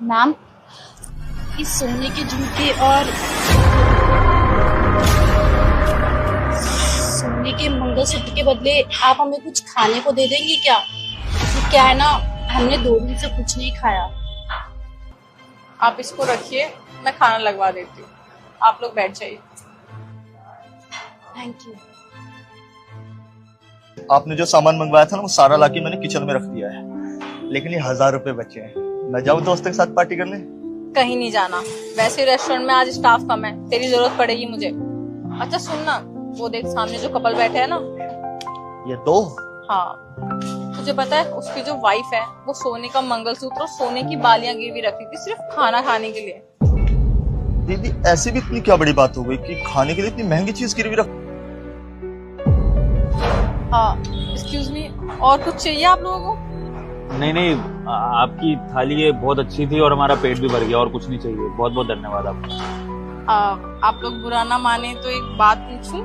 Ma'am, इस सोने के झुमके और सोने के मंगलसूत्र के बदले आप हमें कुछ खाने को दे देंगी क्या? तो क्या है ना, हमने 2 दिन से कुछ नहीं खाया। आप इसको रखिए, मैं खाना लगवा देती हूँ। आप लोग बैठ जाइए। Thank you. आपने जो सामान मंगवाया था ना वो सारा लाके मैंने किचन में रख दिया है, लेकिन ये 1000 रुपए बचे हैं। मैं जाऊँ दोस्तों के साथ पार्टी करने? कहीं नहीं जाना, वैसे रेस्टोरेंट में आज स्टाफ कम है, तेरी जरूरत पड़ेगी मुझे। अच्छा सुन ना, वो देख सामने जो कपल बैठे हैं ना, ये 2? हाँ, तुझे पता है उसकी जो वाइफ है वो सोने का मंगलसूत्र और सोने की बालियां गिरवी रखी थी सिर्फ खाना खाने के लिए। दीदी ऐसी भी इतनी क्या बड़ी बात हो गई कि खाने के लिए इतनी महंगी चीज गिरवी रख? एक्सक्यूज मी, और कुछ चाहिए आप लोगों को? नहीं नहीं, आपकी थाली ये बहुत अच्छी थी और हमारा पेट भी भर गया, और कुछ नहीं चाहिए। बहुत बहुत धन्यवाद आपका। आप लोग बुरा ना माने तो एक बात पूछूं?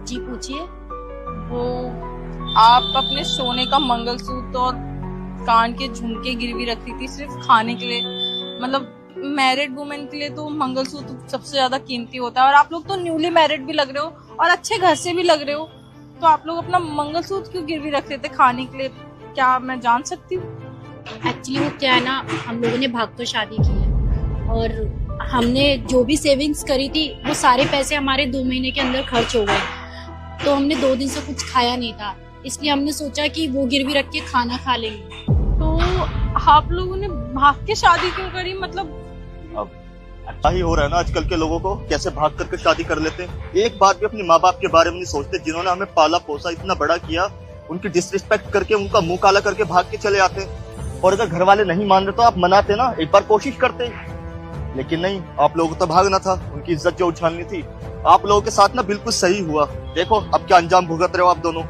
जी पूछिए। वो आप अपने सोने का मंगलसूत्र और कान के झुमके गिरवी रखी थी सिर्फ खाने के लिए। मतलब मैरिड वुमेन के लिए तो मंगलसूत्र सबसे ज्यादा कीमती होता है, और आप लोग तो न्यूली मैरिड भी लग रहे हो और अच्छे घर से भी लग रहे हो, तो आप लोग अपना मंगलसूत्र क्यों गिरवी रख रहे थे खाने के लिए? क्या मैं जान सकती हूँ? एक्चुअली वो क्या है ना, हम लोगों ने भाग कर शादी की है और हमने जो भी सेविंग्स करी थी वो सारे पैसे हमारे 2 महीने के अंदर खर्च हो गए। तो हमने 2 दिन से कुछ खाया नहीं था, इसलिए हमने सोचा कि वो गिरवी रख के खाना खा लेंगे। तो आप लोगों ने भाग के शादी क्यों करी? मतलब अच्छा ही हो रहा है ना आजकल के लोगों को, कैसे भाग करके शादी कर लेते हैं। एक बार भी अपने माँ बाप के बारे में नहीं सोचते, जिन्होंने हमें पाला पोसा इतना बड़ा किया, उनकी डिसरिस्पेक्ट करके उनका मुंह काला करके भाग के चले आते हैं। और अगर घर वाले नहीं मान रहे तो आप मनाते ना, एक बार कोशिश करते। लेकिन नहीं, आप लोगों को तो भागना था, उनकी इज्जत जो उछालनी थी। आप लोगों के साथ ना बिल्कुल सही हुआ। देखो अब क्या अंजाम भुगत रहे हो आप दोनों।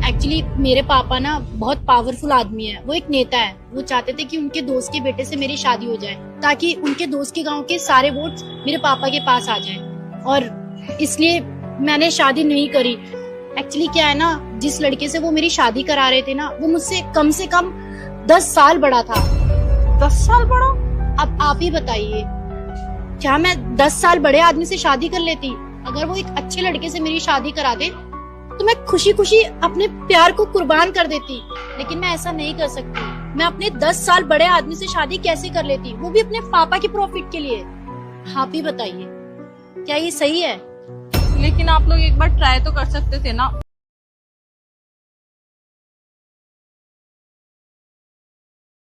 एक्चुअली मेरे पापा ना बहुत पावरफुल आदमी है, वो एक नेता है। वो चाहते थे कि उनके दोस्त के बेटे से मेरी शादी हो जाए, ताकि उनके दोस्त के गांव के सारे वोट्स मेरे पापा के पास आ जाए, और इसलिए मैंने शादी नहीं करी। एक्चुअली क्या है ना, जिस लड़के से वो मेरी शादी करा रहे थे ना, वो मुझसे कम से कम 10 साल बड़ा था। 10 साल बड़ा? अब आप ही बताइए, क्या मैं 10 साल बड़े आदमी से शादी कर लेती? अगर वो एक अच्छे लड़के से मेरी शादी करा दे तो मैं खुशी खुशी अपने प्यार को कुर्बान कर देती, लेकिन मैं ऐसा नहीं कर सकती। मैं अपने 10 साल बड़े आदमी से शादी कैसे कर लेती, वो भी अपने पापा के प्रॉफिट के लिए? आप ही बताइए, क्या ये सही है? लेकिन आप लोग एक बार ट्राई तो कर सकते थे ना।